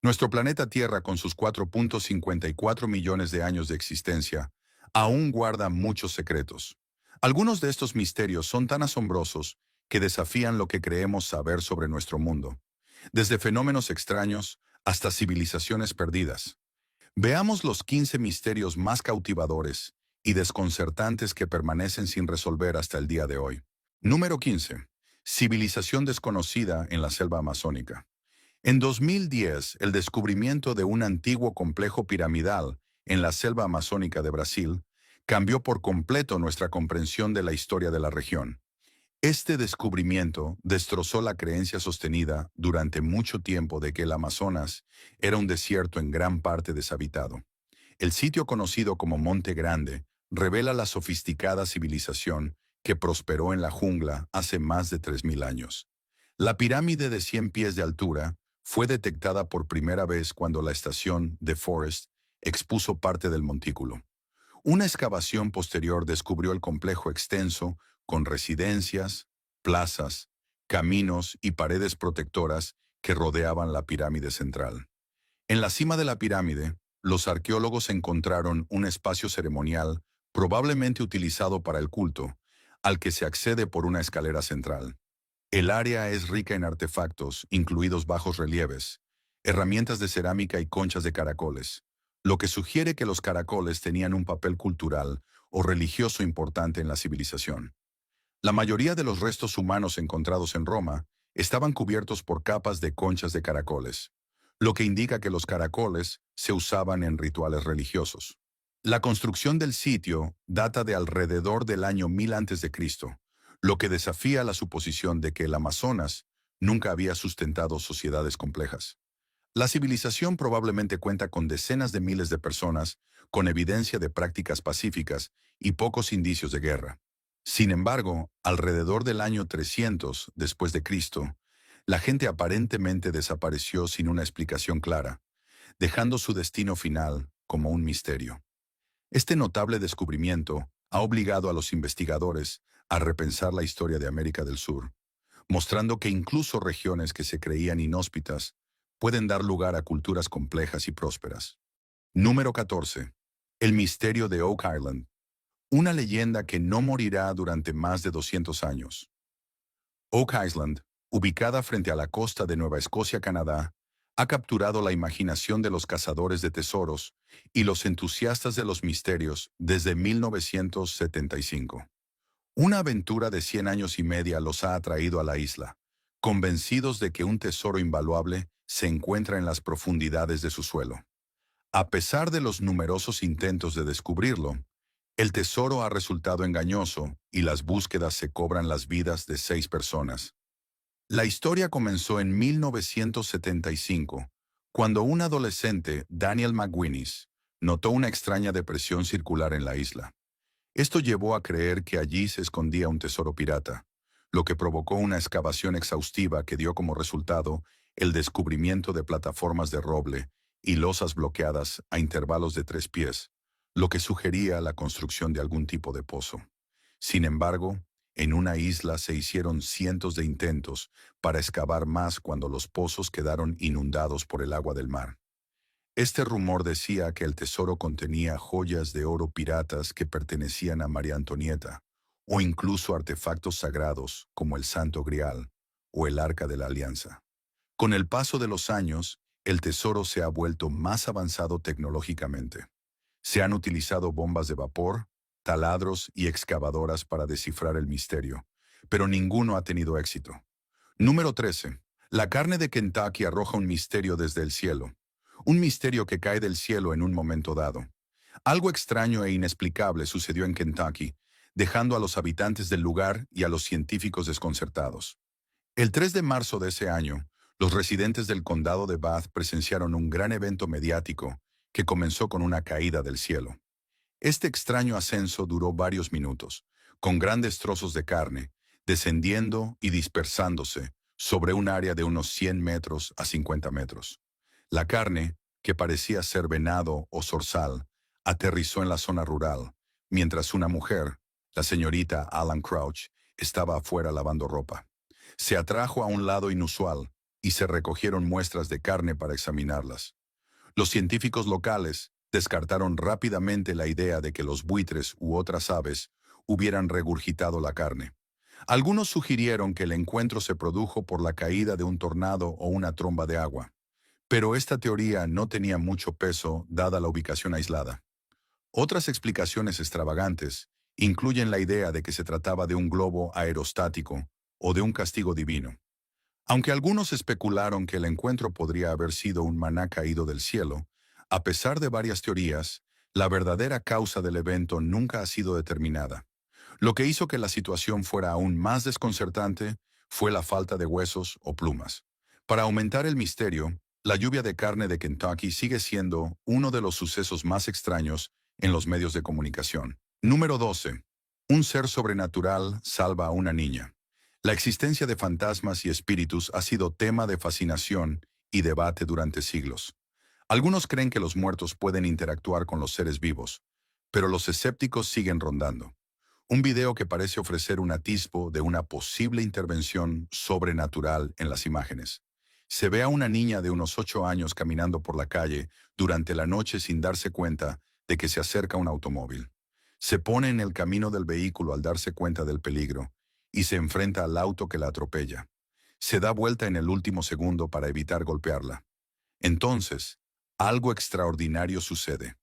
Nuestro planeta Tierra, con sus 4.54 millones de años de existencia, aún guarda muchos secretos. Algunos de estos misterios son tan asombrosos que desafían lo que creemos saber sobre nuestro mundo, desde fenómenos extraños hasta civilizaciones perdidas. Veamos los 15 misterios más cautivadores y desconcertantes que permanecen sin resolver hasta el día de hoy. Número 15. Civilización desconocida en la selva amazónica. En 2010, el descubrimiento de un antiguo complejo piramidal en la selva amazónica de Brasil cambió por completo nuestra comprensión de la historia de la región. Este descubrimiento destrozó la creencia sostenida durante mucho tiempo de que el Amazonas era un desierto en gran parte deshabitado. El sitio conocido como Monte Grande revela la sofisticada civilización que prosperó en la jungla hace más de 3.000 años. La pirámide de 100 pies de altura fue detectada por primera vez cuando la estación de Forest expuso parte del montículo. Una excavación posterior descubrió el complejo extenso con residencias, plazas, caminos y paredes protectoras que rodeaban la pirámide central. En la cima de la pirámide, los arqueólogos encontraron un espacio ceremonial probablemente utilizado para el culto, al que se accede por una escalera central. El área es rica en artefactos, incluidos bajos relieves, herramientas de cerámica y conchas de caracoles, lo que sugiere que los caracoles tenían un papel cultural o religioso importante en la civilización. La mayoría de los restos humanos encontrados en Roma estaban cubiertos por capas de conchas de caracoles, lo que indica que los caracoles se usaban en rituales religiosos. La construcción del sitio data de alrededor del año 1000 a.C., lo que desafía la suposición de que el Amazonas nunca había sustentado sociedades complejas. La civilización probablemente cuenta con decenas de miles de personas, con evidencia de prácticas pacíficas y pocos indicios de guerra. Sin embargo, alrededor del año 300 después de Cristo, la gente aparentemente desapareció sin una explicación clara, dejando su destino final como un misterio. Este notable descubrimiento ha obligado a los investigadores a repensar la historia de América del Sur, mostrando que incluso regiones que se creían inhóspitas pueden dar lugar a culturas complejas y prósperas. Número 14. El misterio de Oak Island. Una leyenda que no morirá durante más de 200 años. Oak Island, ubicada frente a la costa de Nueva Escocia, Canadá, ha capturado la imaginación de los cazadores de tesoros y los entusiastas de los misterios desde 1975. Una aventura de 100 años y media los ha atraído a la isla, convencidos de que un tesoro invaluable se encuentra en las profundidades de su suelo. A pesar de los numerosos intentos de descubrirlo, el tesoro ha resultado engañoso y las búsquedas se cobran las vidas de 6 personas. La historia comenzó en 1975, cuando un adolescente, Daniel McGuinness, notó una extraña depresión circular en la isla. Esto llevó a creer que allí se escondía un tesoro pirata, lo que provocó una excavación exhaustiva que dio como resultado el descubrimiento de plataformas de roble y losas bloqueadas a intervalos de 3 pies, lo que sugería la construcción de algún tipo de pozo. Sin embargo, en una isla se hicieron cientos de intentos para excavar más cuando los pozos quedaron inundados por el agua del mar. Este rumor decía que el tesoro contenía joyas de oro piratas que pertenecían a María Antonieta, o incluso artefactos sagrados como el Santo Grial o el Arca de la Alianza. Con el paso de los años, el tesoro se ha vuelto más avanzado tecnológicamente. Se han utilizado bombas de vapor, taladros y excavadoras para descifrar el misterio, pero ninguno ha tenido éxito. Número 13. La carne de Kentucky arroja un misterio desde el cielo. Un misterio que cae del cielo en un momento dado. Algo extraño e inexplicable sucedió en Kentucky, dejando a los habitantes del lugar y a los científicos desconcertados. El 3 de marzo de ese año, los residentes del condado de Bath presenciaron un gran evento mediático que comenzó con una caída del cielo. Este extraño ascenso duró varios minutos, con grandes trozos de carne, descendiendo y dispersándose sobre un área de unos 100 metros a 50 metros. La carne, que parecía ser venado o zorzal, aterrizó en la zona rural, mientras una mujer, la señorita Alan Crouch, estaba afuera lavando ropa. Se atrajo a un lado inusual y se recogieron muestras de carne para examinarlas. Los científicos locales descartaron rápidamente la idea de que los buitres u otras aves hubieran regurgitado la carne. Algunos sugirieron que el encuentro se produjo por la caída de un tornado o una tromba de agua, pero esta teoría no tenía mucho peso dada la ubicación aislada. Otras explicaciones extravagantes incluyen la idea de que se trataba de un globo aerostático o de un castigo divino. Aunque algunos especularon que el encuentro podría haber sido un maná caído del cielo, a pesar de varias teorías, la verdadera causa del evento nunca ha sido determinada. Lo que hizo que la situación fuera aún más desconcertante fue la falta de huesos o plumas. Para aumentar el misterio, la lluvia de carne de Kentucky sigue siendo uno de los sucesos más extraños en los medios de comunicación. Número 12. Un ser sobrenatural salva a una niña. La existencia de fantasmas y espíritus ha sido tema de fascinación y debate durante siglos. Algunos creen que los muertos pueden interactuar con los seres vivos, pero los escépticos siguen rondando. Un video que parece ofrecer un atisbo de una posible intervención sobrenatural en las imágenes. Se ve a una niña de unos 8 años caminando por la calle durante la noche sin darse cuenta de que se acerca un automóvil. Se pone en el camino del vehículo al darse cuenta del peligro y se enfrenta al auto que la atropella. Se da vuelta en el último segundo para evitar golpearla. Entonces, algo extraordinario sucede.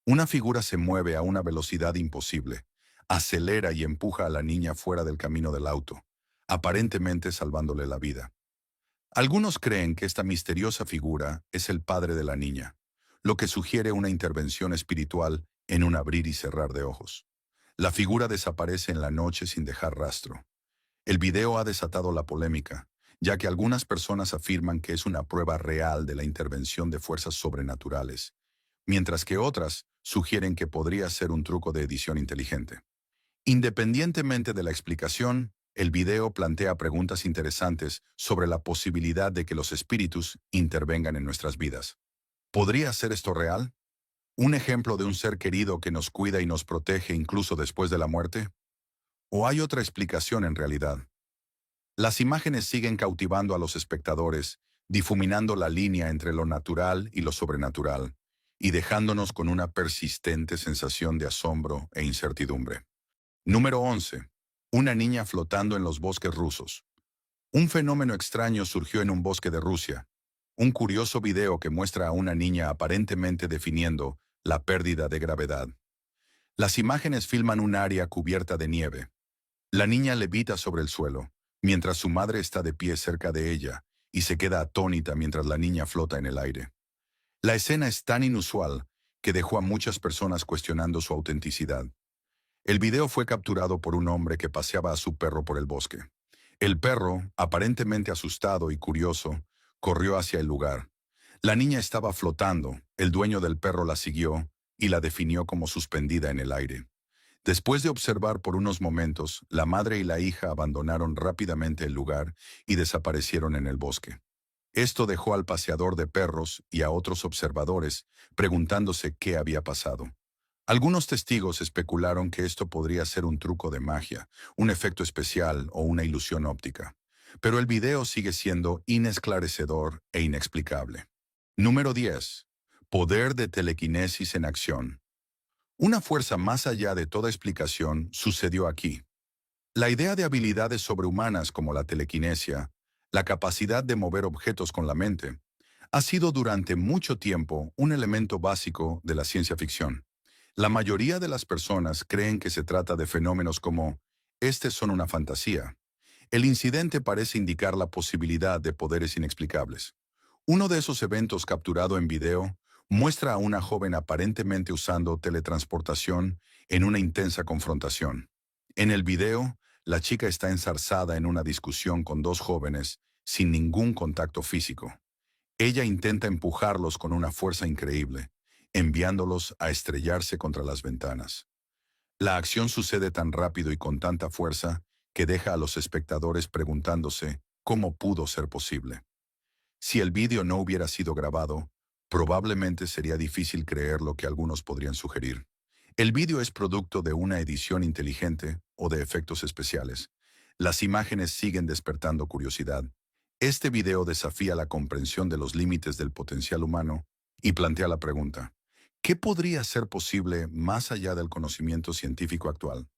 Una figura se mueve a una velocidad imposible, acelera y empuja a la niña fuera del camino del auto, aparentemente salvándole la vida. Algunos creen que esta misteriosa figura es el padre de la niña, lo que sugiere una intervención espiritual en un abrir y cerrar de ojos. La figura desaparece en la noche sin dejar rastro. El video ha desatado la polémica, ya que algunas personas afirman que es una prueba real de la intervención de fuerzas sobrenaturales, mientras que otras sugieren que podría ser un truco de edición inteligente. Independientemente de la explicación, el video plantea preguntas interesantes sobre la posibilidad de que los espíritus intervengan en nuestras vidas. ¿Podría ser esto real? ¿Un ejemplo de un ser querido que nos cuida y nos protege incluso después de la muerte? ¿O hay otra explicación en realidad? Las imágenes siguen cautivando a los espectadores, difuminando la línea entre lo natural y lo sobrenatural, y dejándonos con una persistente sensación de asombro e incertidumbre. Número 11. Una niña flotando en los bosques rusos. Un fenómeno extraño surgió en un bosque de Rusia. Un curioso video que muestra a una niña aparentemente definiendo la pérdida de gravedad. Las imágenes filman un área cubierta de nieve. La niña levita sobre el suelo, mientras su madre está de pie cerca de ella, y se queda atónita mientras la niña flota en el aire. La escena es tan inusual que dejó a muchas personas cuestionando su autenticidad. El video fue capturado por un hombre que paseaba a su perro por el bosque. El perro, aparentemente asustado y curioso, corrió hacia el lugar. La niña estaba flotando, el dueño del perro la siguió y la definió como suspendida en el aire. Después de observar por unos momentos, la madre y la hija abandonaron rápidamente el lugar y desaparecieron en el bosque. Esto dejó al paseador de perros y a otros observadores preguntándose qué había pasado. Algunos testigos especularon que esto podría ser un truco de magia, un efecto especial o una ilusión óptica. Pero el video sigue siendo inesclarecedor e inexplicable. Número 10. Poder de telequinesis en acción. Una fuerza más allá de toda explicación sucedió aquí. La idea de habilidades sobrehumanas como la telequinesia, la capacidad de mover objetos con la mente, ha sido durante mucho tiempo un elemento básico de la ciencia ficción. La mayoría de las personas creen que se trata de fenómenos como, "Estos son una fantasía". El incidente parece indicar la posibilidad de poderes inexplicables. Uno de esos eventos capturado en video muestra a una joven aparentemente usando teletransportación en una intensa confrontación. En el video, la chica está enzarzada en una discusión con dos jóvenes sin ningún contacto físico. Ella intenta empujarlos con una fuerza increíble, enviándolos a estrellarse contra las ventanas. La acción sucede tan rápido y con tanta fuerza que deja a los espectadores preguntándose cómo pudo ser posible. Si el vídeo no hubiera sido grabado, probablemente sería difícil creer lo que algunos podrían sugerir. El vídeo es producto de una edición inteligente o de efectos especiales. Las imágenes siguen despertando curiosidad, Este video desafía la comprensión de los límites del potencial humano y plantea la pregunta: ¿qué podría ser posible más allá del conocimiento científico actual?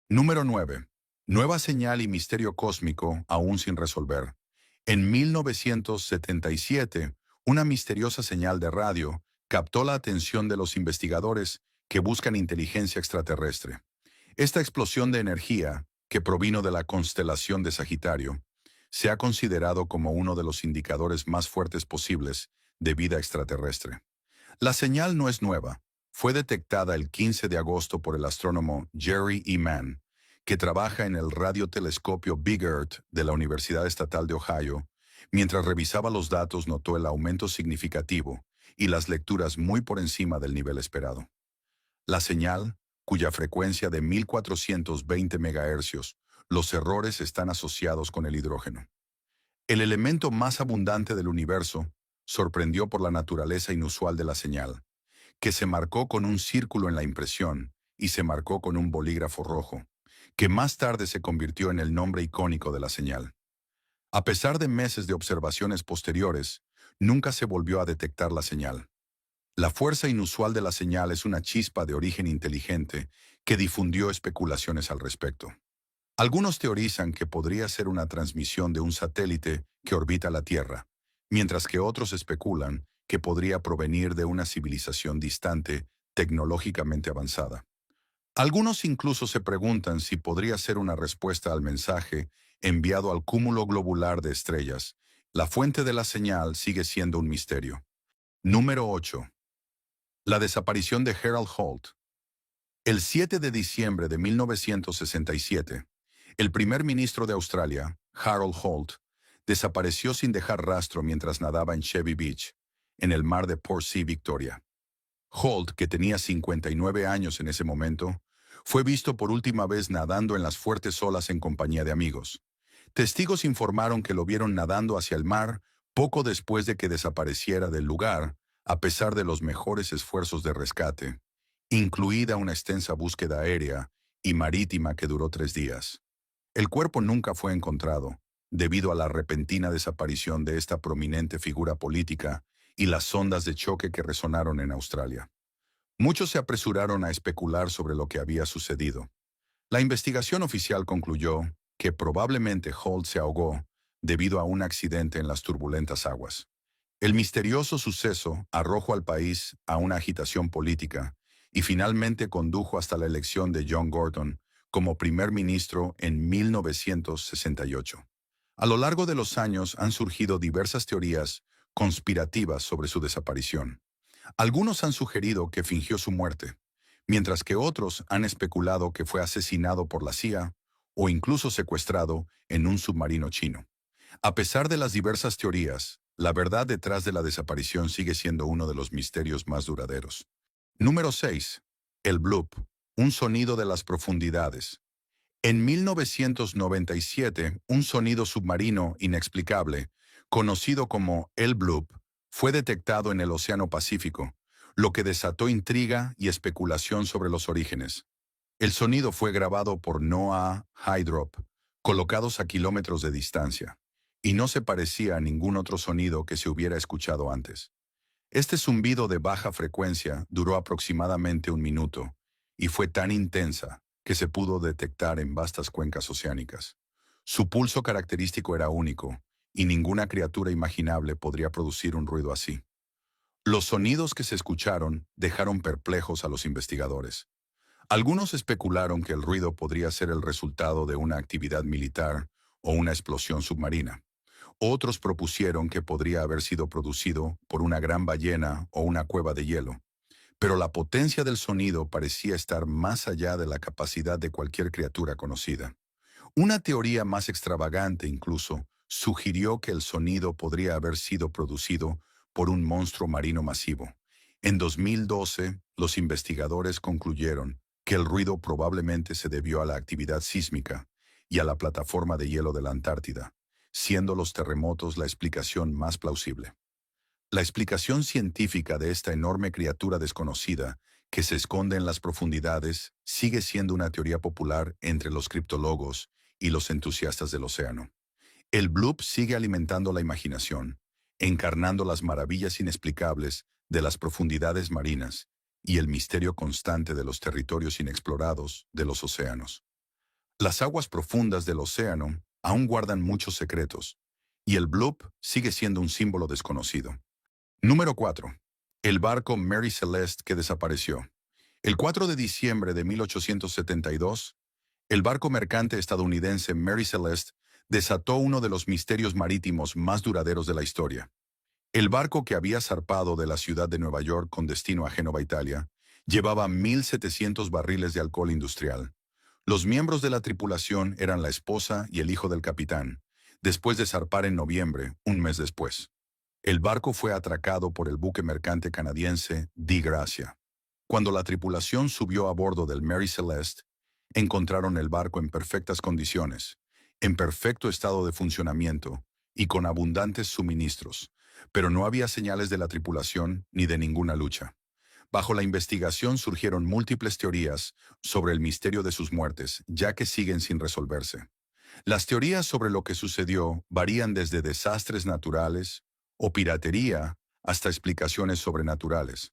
Número 9. Nueva señal y misterio cósmico aún sin resolver. En 1977, una misteriosa señal de radio captó la atención de los investigadores que buscan inteligencia extraterrestre. Esta explosión de energía, que provino de la constelación de Sagitario, se ha considerado como uno de los indicadores más fuertes posibles de vida extraterrestre. La señal no es nueva. Fue detectada el 15 de agosto por el astrónomo Jerry E. Mann, que trabaja en el radiotelescopio Big Earth de la Universidad Estatal de Ohio. Mientras revisaba los datos, notó el aumento significativo y las lecturas muy por encima del nivel esperado. La señal, cuya frecuencia de 1420 MHz, los errores están asociados con el hidrógeno. El elemento más abundante del universo, sorprendió por la naturaleza inusual de la señal, que se marcó con un círculo en la impresión y se marcó con un bolígrafo rojo, que más tarde se convirtió en el nombre icónico de la señal. A pesar de meses de observaciones posteriores, nunca se volvió a detectar la señal. La fuerza inusual de la señal es una chispa de origen inteligente que difundió especulaciones al respecto. Algunos teorizan que podría ser una transmisión de un satélite que orbita la Tierra, mientras que otros especulan que podría provenir de una civilización distante, tecnológicamente avanzada. Algunos incluso se preguntan si podría ser una respuesta al mensaje enviado al cúmulo globular de estrellas. La fuente de la señal sigue siendo un misterio. Número 8. La desaparición de Harold Holt. El 7 de diciembre de 1967, el primer ministro de Australia, Harold Holt, desapareció sin dejar rastro mientras nadaba en Chevy Beach, en el mar de Port St. Victoria. Holt, que tenía 59 años en ese momento, fue visto por última vez nadando en las fuertes olas en compañía de amigos. Testigos informaron que lo vieron nadando hacia el mar poco después de que desapareciera del lugar, a pesar de los mejores esfuerzos de rescate, incluida una extensa búsqueda aérea y marítima que duró 3 días. El cuerpo nunca fue encontrado, debido a la repentina desaparición de esta prominente figura política y las ondas de choque que resonaron en Australia. Muchos se apresuraron a especular sobre lo que había sucedido. La investigación oficial concluyó que probablemente Holt se ahogó debido a un accidente en las turbulentas aguas. El misterioso suceso arrojó al país a una agitación política y finalmente condujo hasta la elección de John Gorton como primer ministro en 1968. A lo largo de los años han surgido diversas teorías conspirativas sobre su desaparición. Algunos han sugerido que fingió su muerte, mientras que otros han especulado que fue asesinado por la CIA o incluso secuestrado en un submarino chino. A pesar de las diversas teorías, la verdad detrás de la desaparición sigue siendo uno de los misterios más duraderos. Número 6. El bloop, un sonido de las profundidades. En 1997, un sonido submarino inexplicable, conocido como el bloop, fue detectado en el Océano Pacífico, lo que desató intriga y especulación sobre los orígenes. El sonido fue grabado por NOAA Hydrop, colocados a kilómetros de distancia, y no se parecía a ningún otro sonido que se hubiera escuchado antes. Este zumbido de baja frecuencia duró aproximadamente 1 minuto, y fue tan intensa que se pudo detectar en vastas cuencas oceánicas. Su pulso característico era único, y ninguna criatura imaginable podría producir un ruido así. Los sonidos que se escucharon dejaron perplejos a los investigadores. Algunos especularon que el ruido podría ser el resultado de una actividad militar o una explosión submarina. Otros propusieron que podría haber sido producido por una gran ballena o una cueva de hielo. Pero la potencia del sonido parecía estar más allá de la capacidad de cualquier criatura conocida. Una teoría más extravagante incluso sugirió que el sonido podría haber sido producido por un monstruo marino masivo. En 2012, los investigadores concluyeron que el ruido probablemente se debió a la actividad sísmica y a la plataforma de hielo de la Antártida, siendo los terremotos la explicación más plausible. La explicación científica de esta enorme criatura desconocida que se esconde en las profundidades sigue siendo una teoría popular entre los criptólogos y los entusiastas del océano. El bloop sigue alimentando la imaginación, encarnando las maravillas inexplicables de las profundidades marinas y el misterio constante de los territorios inexplorados de los océanos. Las aguas profundas del océano aún guardan muchos secretos, y el bloop sigue siendo un símbolo desconocido. Número 4. El barco Mary Celeste que desapareció. El 4 de diciembre de 1872, el barco mercante estadounidense Mary Celeste desató uno de los misterios marítimos más duraderos de la historia. El barco que había zarpado de la ciudad de Nueva York con destino a Génova, Italia, llevaba 1.700 barriles de alcohol industrial. Los miembros de la tripulación eran la esposa y el hijo del capitán, después de zarpar en noviembre, un mes después. El barco fue atracado por el buque mercante canadiense Di Gracia. Cuando la tripulación subió a bordo del Mary Celeste, encontraron el barco en perfectas condiciones, en perfecto estado de funcionamiento y con abundantes suministros, pero no había señales de la tripulación ni de ninguna lucha. Bajo la investigación surgieron múltiples teorías sobre el misterio de sus muertes, ya que siguen sin resolverse. Las teorías sobre lo que sucedió varían desde desastres naturales o piratería hasta explicaciones sobrenaturales.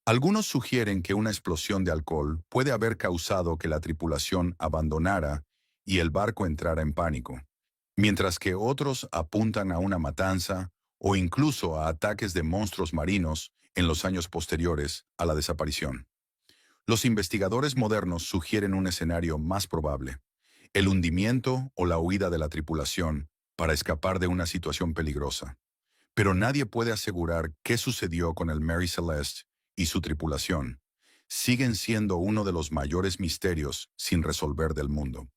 Algunos sugieren que una explosión de alcohol puede haber causado que la tripulación abandonara y el barco entrara en pánico, mientras que otros apuntan a una matanza o incluso a ataques de monstruos marinos en los años posteriores a la desaparición. Los investigadores modernos sugieren un escenario más probable: el hundimiento o la huida de la tripulación para escapar de una situación peligrosa. Pero nadie puede asegurar qué sucedió con el Mary Celeste y su tripulación. Siguen siendo uno de los mayores misterios sin resolver del mundo.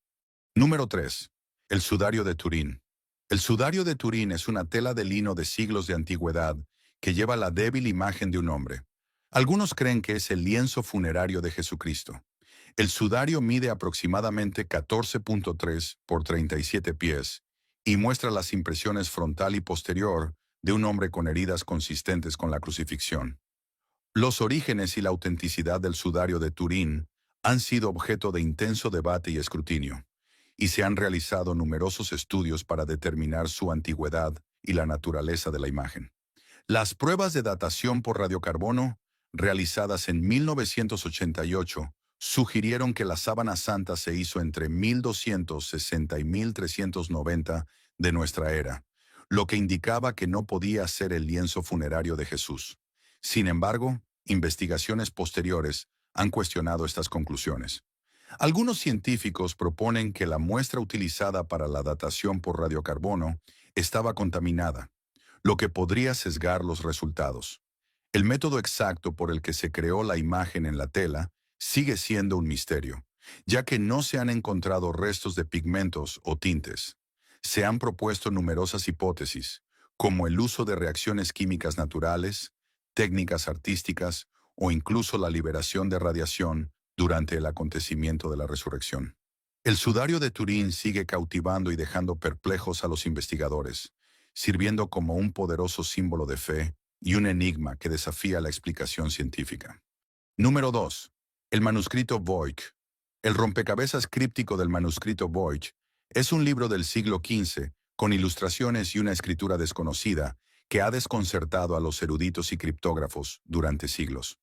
Número 3. El sudario de Turín. El sudario de Turín es una tela de lino de siglos de antigüedad que lleva la débil imagen de un hombre. Algunos creen que es el lienzo funerario de Jesucristo. El sudario mide aproximadamente 14.3 por 37 pies y muestra las impresiones frontal y posterior de un hombre con heridas consistentes con la crucifixión. Los orígenes y la autenticidad del sudario de Turín han sido objeto de intenso debate y escrutinio, y se han realizado numerosos estudios para determinar su antigüedad y la naturaleza de la imagen. Las pruebas de datación por radiocarbono, realizadas en 1988, sugirieron que la sábana santa se hizo entre 1260 y 1390 de nuestra era, lo que indicaba que no podía ser el lienzo funerario de Jesús. Sin embargo, investigaciones posteriores han cuestionado estas conclusiones. Algunos científicos proponen que la muestra utilizada para la datación por radiocarbono estaba contaminada, lo que podría sesgar los resultados. El método exacto por el que se creó la imagen en la tela sigue siendo un misterio, ya que no se han encontrado restos de pigmentos o tintes. Se han propuesto numerosas hipótesis, como el uso de reacciones químicas naturales, técnicas artísticas o incluso la liberación de radiación durante el acontecimiento de la resurrección. El sudario de Turín sigue cautivando y dejando perplejos a los investigadores, sirviendo como un poderoso símbolo de fe y un enigma que desafía la explicación científica. Número 2. El manuscrito Voigt. El rompecabezas críptico del manuscrito Voigt es un libro del siglo XV con ilustraciones y una escritura desconocida que ha desconcertado a los eruditos y criptógrafos durante siglos.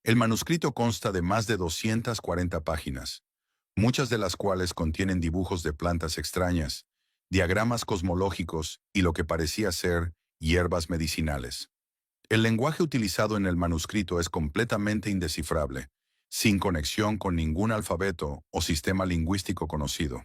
El manuscrito consta de más de 240 páginas, muchas de las cuales contienen dibujos de plantas extrañas, diagramas cosmológicos y lo que parecía ser hierbas medicinales. El lenguaje utilizado en el manuscrito es completamente indescifrable, sin conexión con ningún alfabeto o sistema lingüístico conocido.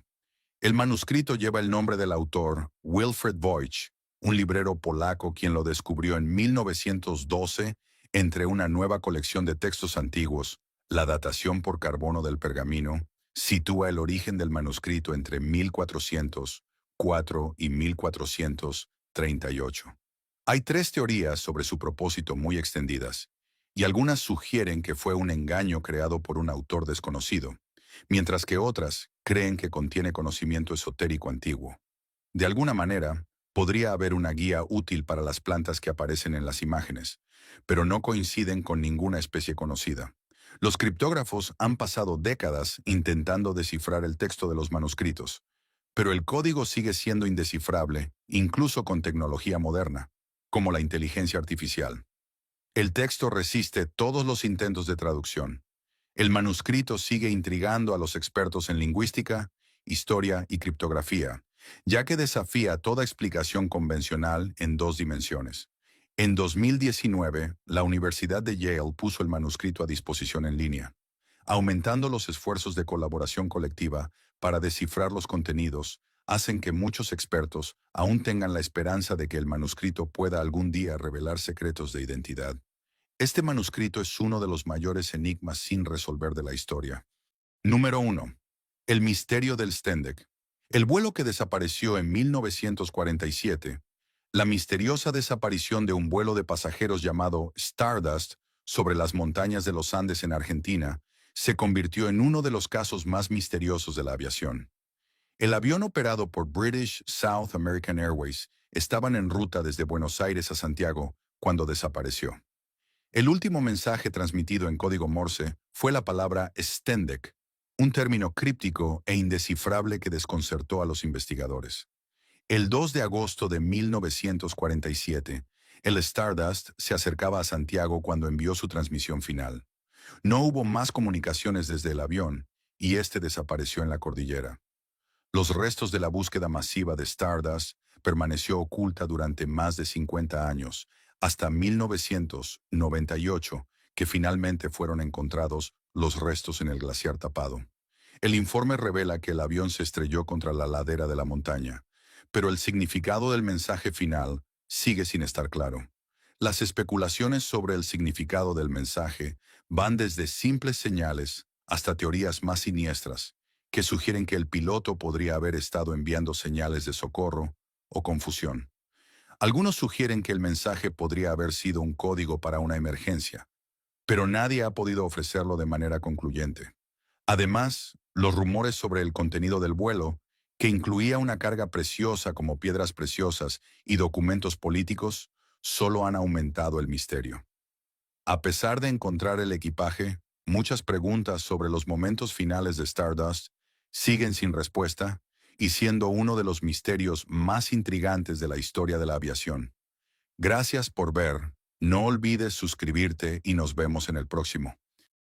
El manuscrito lleva el nombre del autor, Wilfred Voigt, un librero polaco quien lo descubrió en 1912 entre una nueva colección de textos antiguos. La datación por carbono del pergamino sitúa el origen del manuscrito entre 1404 y 1438. Hay tres teorías sobre su propósito muy extendidas, y algunas sugieren que fue un engaño creado por un autor desconocido, mientras que otras creen que contiene conocimiento esotérico antiguo. De alguna manera, podría haber una guía útil para las plantas que aparecen en las imágenes, pero no coinciden con ninguna especie conocida. Los criptógrafos han pasado décadas intentando descifrar el texto de los manuscritos, Pero el código sigue siendo indescifrable, incluso con tecnología moderna, como la inteligencia artificial. El texto resiste todos los intentos de traducción. El manuscrito sigue intrigando a los expertos en lingüística, historia y criptografía, ya que desafía toda explicación convencional en dos dimensiones. En 2019, la Universidad de Yale puso el manuscrito a disposición en línea, aumentando los esfuerzos de colaboración colectiva para descifrar los contenidos, hacen que muchos expertos aún tengan la esperanza de que el manuscrito pueda algún día revelar secretos de identidad. Este manuscrito es uno de los mayores enigmas sin resolver de la historia. Número 1. El misterio del Stendek. El vuelo que desapareció en 1947. La misteriosa desaparición de un vuelo de pasajeros llamado Stardust sobre las montañas de los Andes en Argentina se convirtió en uno de los casos más misteriosos de la aviación. El avión operado por British South American Airways estaba en ruta desde Buenos Aires a Santiago cuando desapareció. El último mensaje transmitido en código Morse fue la palabra Stendek, un término críptico e indescifrable que desconcertó a los investigadores. El 2 de agosto de 1947, el Stardust se acercaba a Santiago cuando envió su transmisión final. No hubo más comunicaciones desde el avión, y este desapareció en la cordillera. Los restos de la búsqueda masiva de Stardust permaneció oculta durante más de 50 años, hasta 1998, que finalmente fueron encontrados los restos en el glaciar tapado. El informe revela que el avión se estrelló contra la ladera de la montaña, pero el significado del mensaje final sigue sin estar claro. Las especulaciones sobre el significado del mensaje van desde simples señales hasta teorías más siniestras, que sugieren que el piloto podría haber estado enviando señales de socorro o confusión. Algunos sugieren que el mensaje podría haber sido un código para una emergencia, pero nadie ha podido ofrecerlo de manera concluyente. Además, los rumores sobre el contenido del vuelo, que incluía una carga preciosa como piedras preciosas y documentos políticos, solo han aumentado el misterio. A pesar de encontrar el equipaje, muchas preguntas sobre los momentos finales de Stardust siguen sin respuesta y siendo uno de los misterios más intrigantes de la historia de la aviación. Gracias por ver, no olvides suscribirte y nos vemos en el próximo.